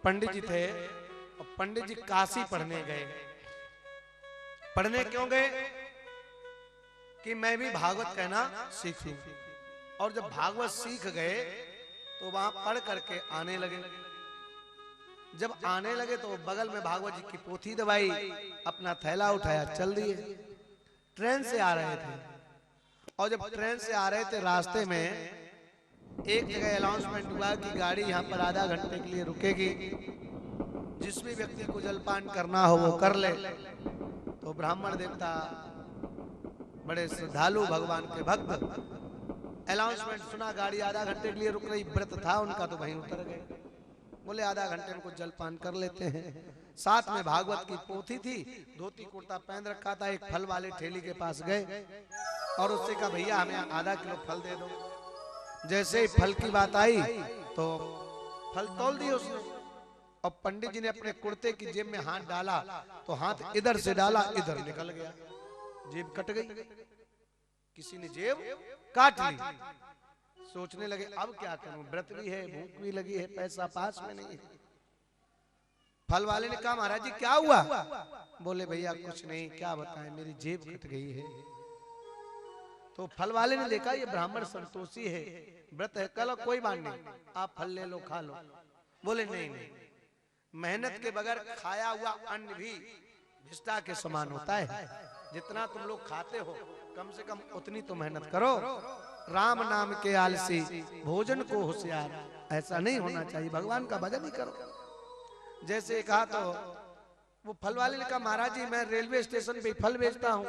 पंडित जी थे और पंडित जी काशी पढ़ने गए। पढ़ने क्यों गए? कि मैं भी भागवत कहना सीखूं। और जब भागवत सीख गए तो वहां पढ़ करके आने लगे। जब आने लगे तो बगल में भागवत जी की पोथी दबाई, अपना थैला उठाया, चल दिए। ट्रेन से आ रहे थे और जब ट्रेन से आ रहे थे रास्ते में एक जगह अनाउंसमेंट हुआ कि गाड़ी यहाँ पर आधा घंटे के लिए रुकेगी, जिस भी व्यक्ति को जलपान करना हो वो कर ले। तो ब्राह्मण देवता बड़े श्रद्धालु भगवान के भक्त, अनाउंसमेंट सुना गाड़ी आधा घंटे के लिए रुक रही, व्रत था उनका तो वहीं उतर गए। बोले आधा घंटे में कुछ जलपान कर लेते हैं। साथ में भागवत की पोथी थी, धोती कुर्ता पहन रखा था। एक फल वाले ठेली के पास गए और उससे कहा भैया हमें आधा किलो फल दे दो। जैसे ही फल की बात आई तो फल तौल दिए उसने। और पंडित जी ने अपने कुर्ते की जेब में हाथ डाला तो हाथ इधर से डाला, इधर निकल गया, जेब कट गई। किसी ने जेब काट ली। सोचने लगे अब क्या करूं, व्रत भी है, भूख भी लगी है, पैसा पास में नहीं है। फल वाले ने कहा महाराज जी क्या हुआ? बोले भैया कुछ नहीं, क्या बताएं मेरी जेब कट गई है। तो फल वाले ने देखा ये ब्राह्मण संतोषी है, व्रत है, कल कोई बात नहीं, आप फल ले लो खा लो। बोले नहीं नहीं, मेहनत के बगैर खाया हुआ अन्न भी भिष्टा के समान होता है। जितना तुम लोग खाते हो कम से कम उतनी तो मेहनत करो। राम नाम के आलसी भोजन को होशियार, ऐसा नहीं होना चाहिए। भगवान का भजन ही करो। जैसे कहा तो वो फल वाले ने कहा महाराज जी मैं रेलवे स्टेशन पे फल बेचता हूँ,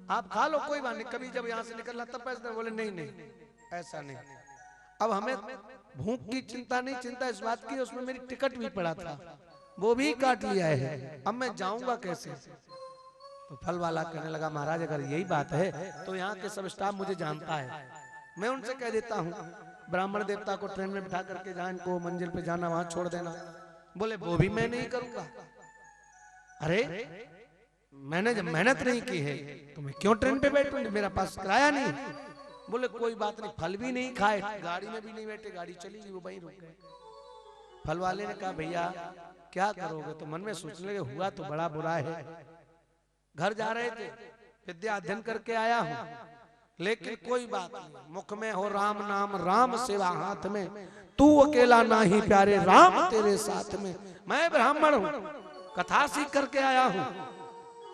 आप खा लो कोई बात नहीं, कभी जब यहाँ से निकलना तब पैसे। बोले नहीं नहीं ऐसा नहीं। अब हमें भूख की चिंता नहीं, चिंता इस बात की उसमें मेरी टिकट भी पड़ा था, वो भी काट लिया है, अब मैं जाऊंगा कैसे? तो फल वाला कहने लगा महाराज अगर यही बात है तो यहाँ के सब स्टाफ मुझे जानता है, मैं उनसे कह देता हूँ ब्राह्मण देवता को ट्रेन में बिठा करके जहाँ इनको मंजिल पे जाना वहां छोड़ देना। बोले वो भी मैं नहीं करूंगा। अरे मैंने जब मेहनत नहीं की है तो मैं क्यों ट्रेन पे बैठूं, मेरा पास किराया नहीं। बोले कोई बात नहीं, फल भी नहीं खाए, गाड़ी में भी नहीं बैठे, गाड़ी चली गई, वो वहीं रुक गए। फल वाले ने कहा भैया क्या करोगे? तो मन में सोचने लगे हुआ तो बड़ा बुरा है। घर जा रहे थे, विद्या अध्ययन करके आया हूँ, लेकिन कोई बात नहीं, मुख में हो राम नाम, राम सेवा हाथ में, तू अकेला नाही प्यारे, राम तेरे साथ में। मैं ब्राह्मण हूँ, कथा सीख करके आया हूँ,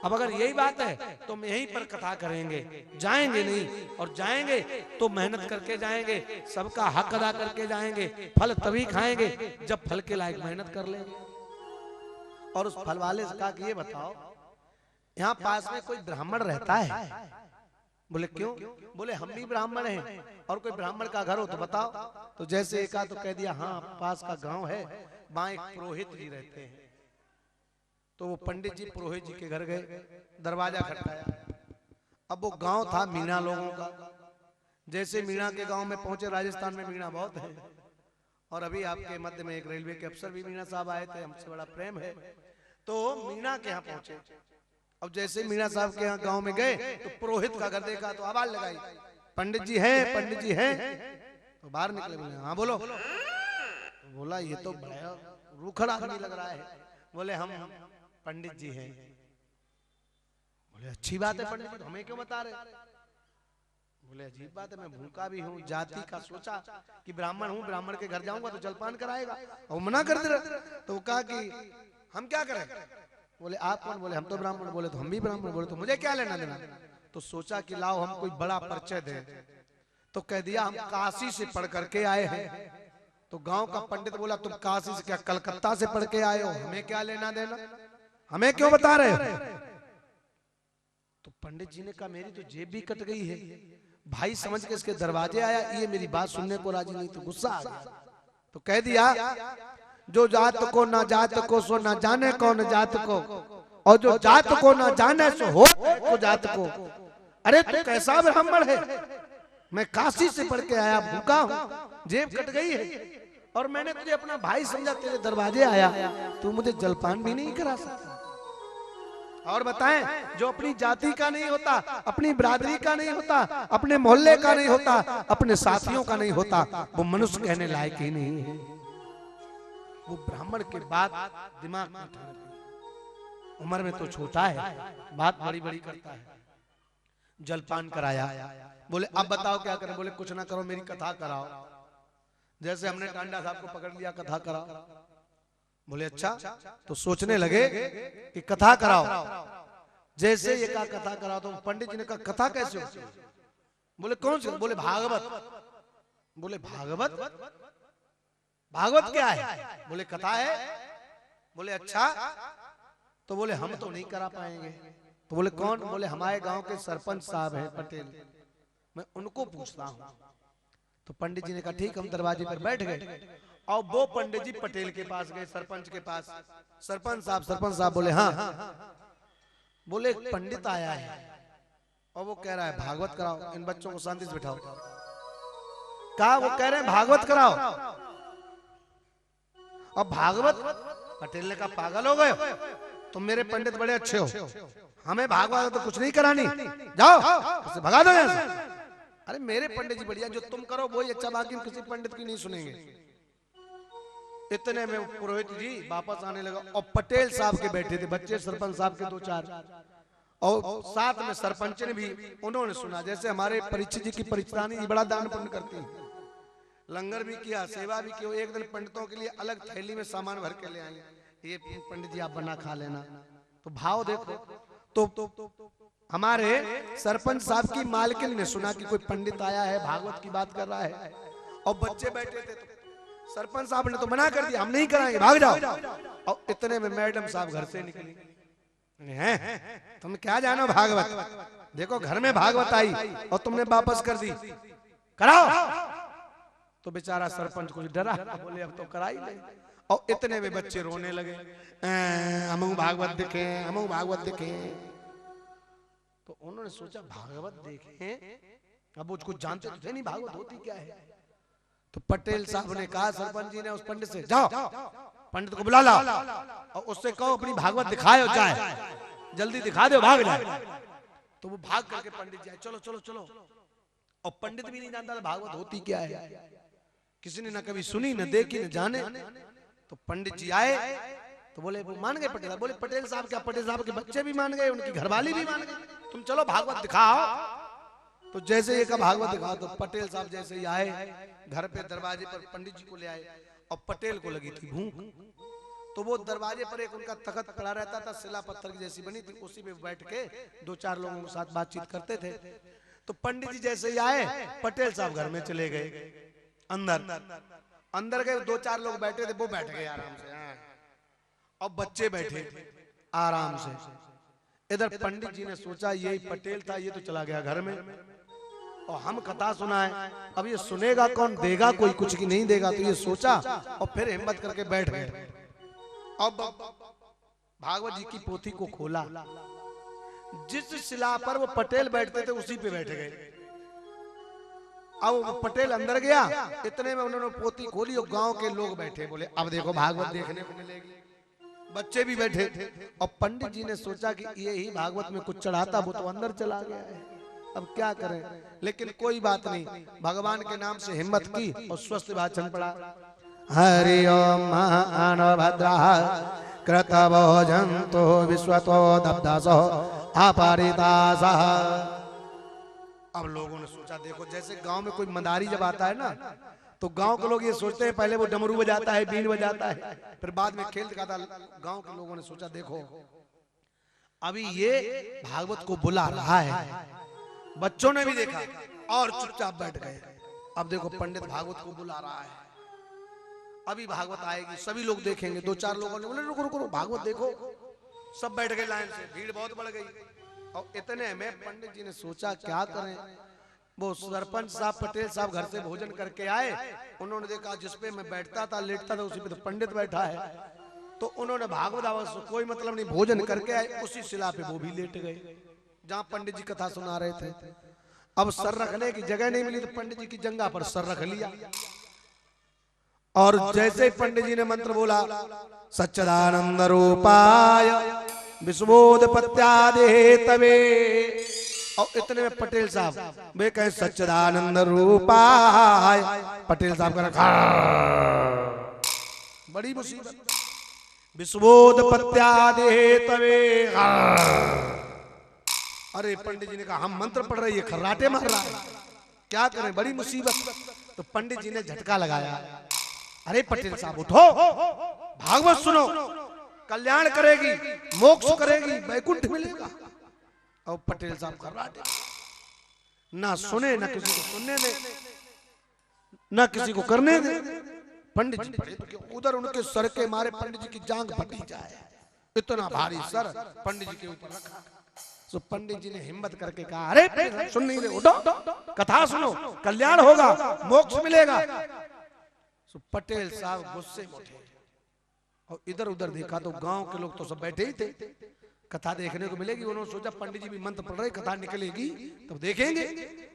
अब अगर यही बात है तो हम यहीं पर कथा करेंगे, जाएंगे नहीं, और जाएंगे तो मेहनत करके जाएंगे, सबका हक अदा करके जाएंगे, फल तभी खाएंगे जब फल के लायक मेहनत कर लेंगे। और उस फल वाले से कहा कि ये बताओ यहाँ पास में कोई ब्राह्मण रहता है? बोले क्यों? बोले हम भी ब्राह्मण हैं और कोई ब्राह्मण का घर हो तो बताओ। तो जैसे एक तो कह दिया हाँ पास का गांव है, वहां एक पुरोहित जी रहते हैं। तो वो पंडित जी पुरोहित जी के घर गए, दरवाजा खटकाया। अब वो गांव था मीणा लोगों का। जैसे मीणा के गांव में पहुंचे, राजस्थान में मीणा बहुत है, और अभी आपके मध्य में एक रेलवे के अफसर भी मीणा साहब आए थे, हमसे बड़ा प्रेम है। तो मीणा के यहाँ पहुंचे। अब जैसे मीणा साहब के यहाँ गांव में गए तो पुरोहित का घर देखा तो आवाज लगाई पंडित जी हैं, पंडित जी हैं। तो बाहर निकले, बोले हाँ बोलो। तो बोला ये तो बड़ा रूखड़ा आदमी लग रहा है। बोले हम पंडित जी हैं। बोले अच्छी बात है पंडित जी, हमें क्यों बता रहे? बोले अजीब बात है, मैं भूखा भी हूँ, जाति का सोचा कि ब्राह्मण हूँ, ब्राह्मण के घर जाऊंगा तो जलपान कराएगा, और मना कर दे। तो कहा कि हम क्या करें? बोले आप कौन? बोले हम तो ब्राह्मण। बोले तो हम भी ब्राह्मण। बोले तो मुझे क्या लेना देना? तो सोचा कि लाओ हम कोई बड़ा परिचय दें। तो कह दिया हम काशी से पढ़ करके आए हैं। तो गांव का पंडित बोला तुम काशी से क्या कलकत्ता से पढ़ के आए हो, हमें क्या लेना देना, हमें क्यों बता रहे हो? तो पंडित जी ने कहा मेरी तो जेब भी कट गई है। भाई समझ के इसके दरवाजे आया, ये मेरी बात सुनने को राजी नहीं, तो गुस्सा आ गया। तो कह दिया जो जात को ना जात को सो ना जाने कौन जात को, और जो जात को ना जाने सो हो तो जात को। अरे तू कैसा ब्राह्मण है? मैं काशी से पढ़ के आया, भूखा हूँ, जेब कट गई है, और मैंने तुझे अपना भाई समझा, तेरे दरवाजे आया, तू मुझे जलपान भी नहीं करा सकता। और बताएं जो अपनी जाति का नहीं होता, अपनी बिरादरी का नहीं होता, अपने मोहल्ले का नहीं होता, अपने साथियों का नहीं होता, वो मनुष्य कहने लायक ही नहीं है। वो ब्राह्मण के बाद दिमाग में था, उम्र में तो छोटा है, बात बड़ी बड़ी करता है। जलपान कराया, बोले अब बताओ क्या करें? बोले कुछ ना करो, मेरी कथा कराओ। जैसे हमने टांडा साहब को पकड़ लिया, कथा कराओ। बोले अच्छा। तो सोचने लगे कि कथा कराओ। जैसे ये कथा कराओ तो पंडित जी ने कहा कथा कैसे होती है? बोले कौन सी? बोले भागवत। बोले भागवत? भागवत क्या है? बोले कथा है। बोले अच्छा। तो बोले हम तो नहीं करा पाएंगे। तो बोले कौन? बोले हमारे गांव के सरपंच साहब हैं पटेल, मैं उनको पूछता हूँ। तो पंडित जी ने कहा ठीक, हम दरवाजे पर बैठ गए और वो पंडित जी पटेल के पास गए, सरपंच के पास। सरपंच साहब बोले हाँ। बोले एक पंडित आया है और वो कह रहा है भागवत कराओ, इन बच्चों को शांति से बिठाओ। कहा? वो कह रहे हैं भागवत कराओ। अब भागवत? पटेल ने कहा पागल हो गए, तुम मेरे पंडित बड़े अच्छे हो, हमें भागवत तो कुछ नहीं करानी, जाओ उसे भगा दो यहाँ से। अरे मेरे पंडित जी बढ़िया, जो तुम करो वही अच्छा, बाकी किसी पंडित की नहीं सुनेंगे। इतने में पुरोहित जी वापस आने लगा और पटेल साहब के बैठे थे बच्चे, सरपंच साहब के 2-4, और साथ में सरपंच ने भी, उन्होंने सुना। जैसे हमारे परीक्षित जी की परिचरानी जी बड़ा दान पुण्य करती है, लंगर भी किया, सेवा भी की। एक दिन पंडितों के लिए अलग थैली में सामान भर के ले आई, ये पंडित जी आप बना खा लेना। तो भाव देखो। तो हमारे सरपंच साहब की मालकिन ने सुना कि कोई पंडित आया है, भागवत की बात कर रहा है, और बच्चे बैठे थे। तो सरपंच साहब ने तो मना कर दिया, हम नहीं कराएंगे, भाग जाओ। और इतने में मैडम साहब घर से निकली, हैं तुम क्या जानो भागवत, देखो घर में भागवत आई और तुमने वापस कर दी, कराओ। तो बेचारा सरपंच कुछ डरा, बोले अब तो करा ही ले। और इतने में बच्चे रोने लगे, हम भागवत देखे, हम भागवत देखे। तो उन्होंने सोचा भागवत देखें, अब वो कुछ जानते तो थे नहीं भागवत होती क्या है। तो पटेल साहब ने कहा सरपंच जी ने उस पंडित से, जाओ पंडित को बुला लाओ और उससे कहो अपनी भागवत दिखाए जाए, जल्दी दिखा दो, भाग जाए। तो वो भाग करके पंडित जी आए, चलो चलो चलो। और पंडित भी नहीं जानता था भागवत होती क्या है, किसी ने ना कभी सुनी, न देखी, न जाने। तो पंडित जी आए तो बोले, वो मान गए पटेल। बोले पटेल साहब क्या? पटेल साहब के बच्चे भी मान गए, उनकी घरवाली भी मान गई, तुम चलो भागवत दिखाओ। तो जैसे ये का भागवत दिखाओ, तो पटेल साहब जैसे ही आए घर पे, दरवाजे पर पंडित जी को ले आए और पटेल को लगी थी भूख। तो वो दरवाजे पर एक उनका तख्त पड़ा रहता था, शिला पत्थर की जैसी बनी थी, उसी पे बैठ के 2-4 लोगों के साथ बातचीत करते थे। तो पंडित जी जैसे ही आए, पटेल साहब घर में चले गए, अंदर गए, 2-4 लोग बैठे थे, वो बैठ गए आराम से, और बच्चे बैठे आराम से। इधर पंडित जी ने सोचा यही पटेल था, ये तो चला गया घर में, और हम कथा सुनाए, अब ये सुनेगा कौन, देगा कोई कुछ की नहीं देगा। तो ये सोचा और फिर हिम्मत करके बैठ गए। अब भागवत जी की पोथी को खोला, जिस शिला पर वो पटेल बैठते थे उसी पे बैठ गए। अब पटेल अंदर गया, इतने में उन्होंने पोथी खोली और गांव के लोग बैठे, बोले अब देखो भागवत देखने को मिलेगी। बच्चे भी बैठे और पंडित जी ने सोचा कि ये ही भागवत में कुछ चढ़ाता, वो तो अंदर चला गया है, अब क्या करें। लेकिन कोई बात नहीं, भगवान के नाम से हिम्मत की और स्वस्थ वाचन पड़ा, हरि ओम महानभद्रा कृतवो जंतो विश्वतो दब्दासो अपरितासः। अब लोगों ने सोचा देखो, जैसे गांव में कोई मदारी जब आता है ना, तो गांव के लोग ये सोचते हैं पहले वो डमरू बजाता है, बीन बजाता है, फिर बाद में खेल दिखाता। गांव के लोगों ने सोचा देखो अभी ये भागवत को बुला रहा है। बच्चों ने भी देखा और चुपचाप बैठ गए। अब देखो पंडित भागवत को बुला रहा है, अभी भागवत आएगी, सभी लोग देखेंगे। 2-4 लोगों ने बोले रुको रुको भागवत देखो, सब बैठ गए लाइन से, भीड़ बहुत बढ़ गई। और इतने में पंडित जी ने सोचा क्या करें। वो सरपंच साहब पटेल साहब घर से भोजन करके आए, उन्होंने देखा जिसपे मैं बैठता था लेटता था उसी पे तो पंडित बैठा है। तो उन्होंने भागवत आवाज कोई मतलब नहीं, भोजन करके आए उसी शिला पे वो भी लेट गए जहाँ पंडित जी कथा सुना रहे थे। अब सर रखने की जगह नहीं मिली तो पंडित जी की जंघा पर सर रख लिया, और जैसे पंडित जी ने मंत्र बोला सच्चिदानंद रूपाय विश्वोदपत्यादे तवे, और इतने में पटेल साहब वे कहे सच्चिदानंद रूपाय, पटेल साहब का बड़ी मुसीबत। विश्वोद पत्यादे तवे। अरे पंडित जी ने कहा हम मंत्र पढ़ रही है, खर्राटे मार रहा है, क्या करें, बड़ी मुसीबत। तो पंडित जी ने झटका लगाया, अरे पटेल साहब उठो, भागवत सुनो, कल्याण करेगी, मोक्ष करेगी, वैकुंठ मिलेगा। और पटेल साहब खर्राटे ना सुने, ना किसी को सुनने दे, ना किसी को करने दे। पंडित जी पढ़े तो उधर उनके सर के मारे पंडित जी की जांघ फटी जाए, इतना भारी सर पंडित जी के ऊपर रखा। तो पंडित जी ने हिम्मत करके कहा, अरे सुन नहीं रहे, उठो, कथा सुनो, कल्याण होगा, मोक्ष मिलेगा। तो पटेल साहब गुस्से में उठे और इधर उधर देखा तो गांव के लोग तो सब बैठे ही थे, कथा देखने को मिलेगी। उन्होंने सोचा पंडित जी भी मंत्र पढ़ रहे, कथा निकलेगी तब देखेंगे,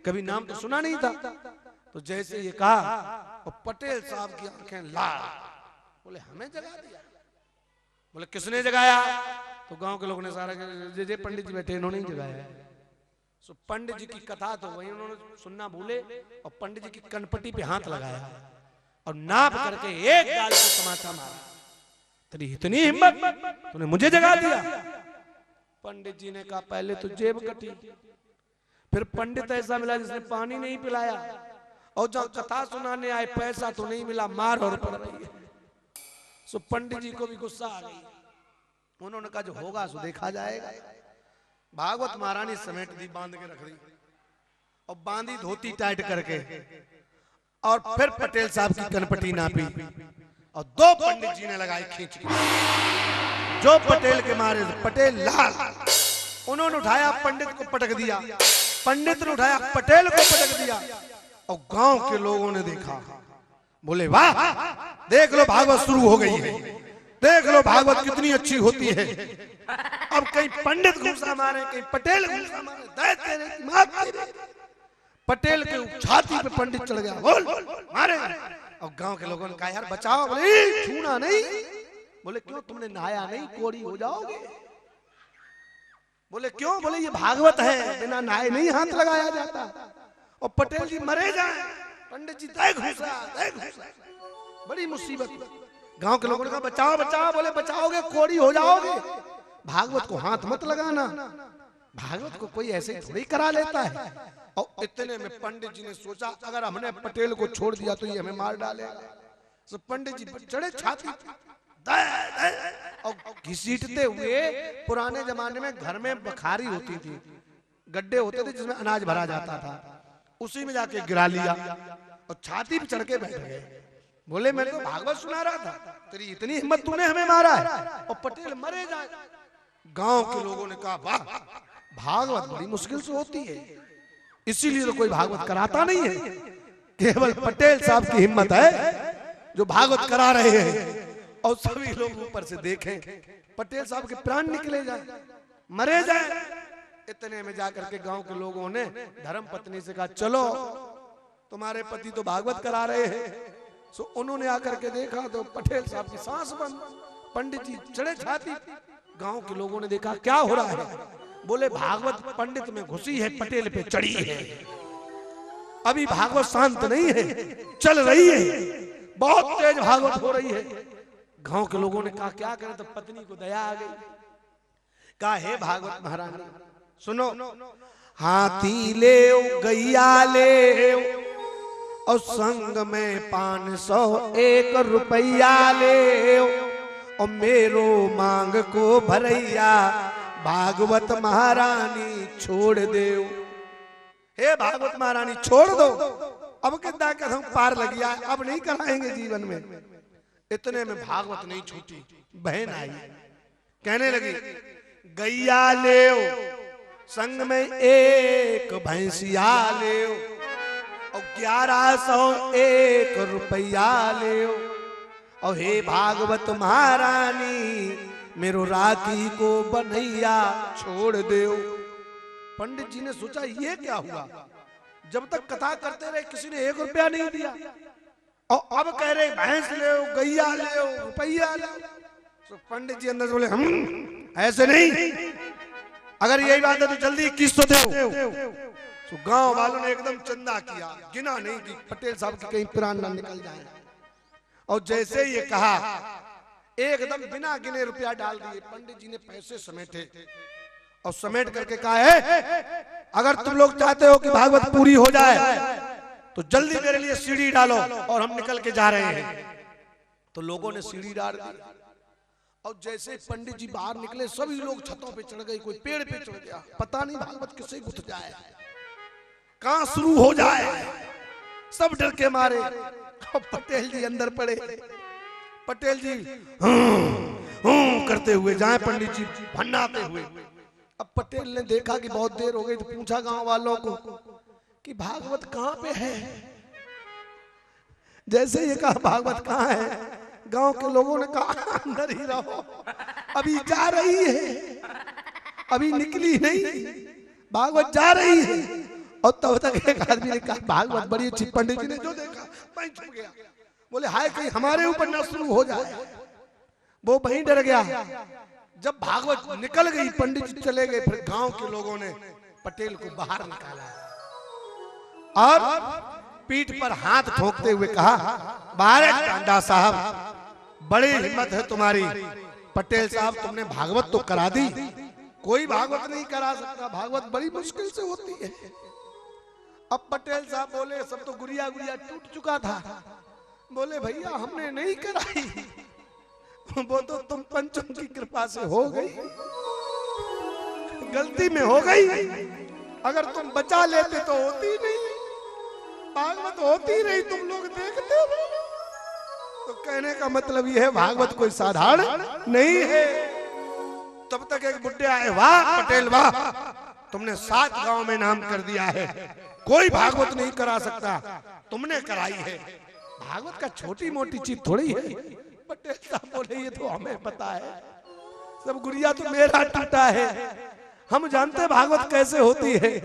कभी नाम तो सुना नहीं था। तो जैसे ये कहा और पटेल साहब की आंखें लाल, बोले हमें जगा दिया। बोले किसने जगाया? तो गांव के लोगों ने सारा, जे पंडित जी बैठे इन्होंने ही जगाया। सो पंडित जी की कथा तो वही उन्होंने सुनना भूले और पंडित जी की कनपटी पे हाथ लगाया और नाप करके एक गाल को तमाचा मारा। तेरी इतनी हिम्मत, तूने मुझे जगा दिया। पंडित जी ने कहा पहले तो जेब कटी, फिर पंडित ऐसा मिला जिसने पानी नहीं पिलाया, और जब कथा सुनाने आए पैसा तो नहीं मिला, मार और पड़ रही है। सो पंडित जी को भी गुस्सा आ गई। उन्होंने कहा जो होगा सो देखा जाएगा। भागवत महारानी समेट दी, बांध के रख दी और बांधी धोती टाइट करके, और फिर पटेल साहब की कनपटी नापी और दो पंडित जी ने लगाई खींच के, जो पटेल के मारे पटेल लाल। उन्होंने उठाया पंडित को पटक दिया, पंडित ने उठाया पटेल को पटक दिया। और गांव के लोगों ने देखा, बोले वाह, देख लो भागवत शुरू हो गई है, देख लो भागवत कितनी अच्छी होती है। अब कहीं पंडित घूसा मारे, कहीं पटेल घूसा मारे, दैत्य की मात तेरी। पटेल के छाती पे पंडित चढ़ गया, बोल मारे। और गांव के लोगों ने कहा यार बचाओ। बोले छूना नहीं। बोले क्यों, तुमने नहाया नहीं, कोड़ी हो जाओगे। बोले क्यों? बोले ये भागवत है, बिना नहाए नहीं हाथ लगाया जाता। और पटेल जी मरे जाए, पंडित जी दे घूसा, दे घूसा, बड़ी मुसीबत। गांव के लोगों ने कहा बचाओ बचाओ। बोले बचाओगे कोड़ी हो जाओगे, भागवत को हाथ मत लगाना, भागवत को कोई ऐसे थोड़ी करा लेता है। और इतने में पंडित जी ने सोचा अगर हमने पटेल को छोड़ दिया तो ये हमें मार डालेगा। तो पंडित जी चढ़े छाती और घसीटते हुए, पुराने जमाने में घर में बखारी होती थी, गड्ढे होते थे जिसमें अनाज भरा जाता था, उसी में जाके गिरा लिया और छाती पे चढ़ के बैठ गए। बोले मैं तो भागवत सुना रहा था, तेरी इतनी हिम्मत, तूने हमें मारा है और पटेल मरे जाए। गांव के लोगों ने कहा वाह, भागवत बड़ी मुश्किल से होती है, इसीलिए तो कोई भागवत कराता नहीं है, केवल पटेल साहब की हिम्मत है जो भागवत करा रहे हैं। और सभी लोग ऊपर से देखें, पटेल साहब के प्राण निकले जाए, मरे जाए। इतने में जाकर के गांव के लोगों ने धर्म पत्नी से कहा चलो तुम्हारे पति तो भागवत करा रहे हैं। सो उन्होंने आकर के देखा तो पटेल साहब की सांस बंद, पंडित जी चढ़े छाती। गांव के लोगों ने देखा क्या हो रहा है। बोले भागवत पंडित में घुसी है, पटेल पे चढ़ी है, अभी भागवत शांत नहीं है, चल रही है, बहुत तेज भागवत हो रही है। गांव के लोगों ने कहा क्या करें, तो पत्नी को दया आ गई। कहा हे भागवत महारानी सुनो, हाथी ले गैया ले और संग में 501 रुपया ले, और मेरो मांग को भरैया भागवत महारानी छोड़ दे। हे भागवत महारानी छोड़ दो, अब कितना कदम पार लग गया, अब नहीं कराएंगे जीवन में। इतने में भागवत नहीं छूटी, बहन आई, कहने लगी गैया ले, संग में 1 भैंसिया ले, और 1101 रुपया ले, और हे भागवत महारानी मेरो राखी को बनैया छोड़ दे। पंडित जी ने सोचा ये क्या हुआ, जब तक कथा करते रहे किसी ने 1 रुपया नहीं दिया, और अब कह रहे भैंस ले, गैया ले, रुपया ले। तो पंडित जी अंदर से बोले हम ऐसे नहीं, अगर यही बात है तो जल्दी 21 तो दो। तो गांव वालों ने एकदम चंदा किया, गिना नहीं कि पटेल साहब के कहीं प्राण ना निकल जाए। और जैसे ये कहा एकदम बिना गिने रुपया डाल दिए। पंडित जी ने पैसे समेटे और समेट करके कहा है अगर तुम लोग चाहते हो कि भागवत पूरी हो जाए तो जल्दी मेरे लिए सीढ़ी डालो और हम निकल के जा रहे हैं। तो लोगों ने सीढ़ी डाल दी और जैसे पंडित जी बाहर निकले सभी लोग छतों पे चढ़ गए, कोई पेड़ पे चढ़ गया, पता नहीं भागवत किससे गुथ जाए, कहां शुरू हो जाए, सब डर के मारे। पटेल जी अंदर पड़े, पटेल जी करते हुए जाए, पंडित जी भन्नाते हुए। अब पटेल ने देखा कि बहुत देर हो गई तो पूछा गांव वालों को कि भागवत कहां पे है। जैसे ये कहा भागवत कहां है, गांव के लोगों ने कहा अंदर ही रहो, अभी जा रही है, अभी निकली नहीं, भागवत जा रही है। और तब तक एक आदमी ने कहा भागवत बड़ी अच्छी। पंडित जी ने जो देखा वहीं छुप गया, बोले हाय कहीं हमारे ऊपर न शुरू हो जाए, वो वहीं डर गया। जब भागवत निकल गई पंडित जी चले गए, फिर गांव के लोगों ने पटेल को बाहर निकाला और पीठ पर हाथ ठोकते हुए कहा बाहर टांडा साहब, बड़ी हिम्मत है तुम्हारी। पटेल साहब तुमने भागवत तो करा दी, कोई भागवत नहीं करा सकता, भागवत बड़ी मुश्किल से होती है। अब पटेल साहब बोले सब तो गुड़िया गुड़िया टूट चुका था, बोले भैया हमने नहीं कराई, वो तो तुम पंचों की कृपा से हो गई, गलती में हो गई, अगर तुम बचा लेते तो होती नहीं, भागवत होती रही, तुम लोग देखते रहे। तो कहने का मतलब यह है भागवत कोई साधारण नहीं है। तब तक एक बुड्ढे आए, वाह पटेल वाह, तुमने 7 गांव में नाम कर दिया है, कोई भागवत नहीं करा सकता, तुमने कराई है, भागवत का छोटी मोटी चीज थोड़ी है। पटेल साहब बोले ये तो हमें पता है, सब गुड़िया तो मेरा टूटा है, हम जानते भागवत कैसे होती है।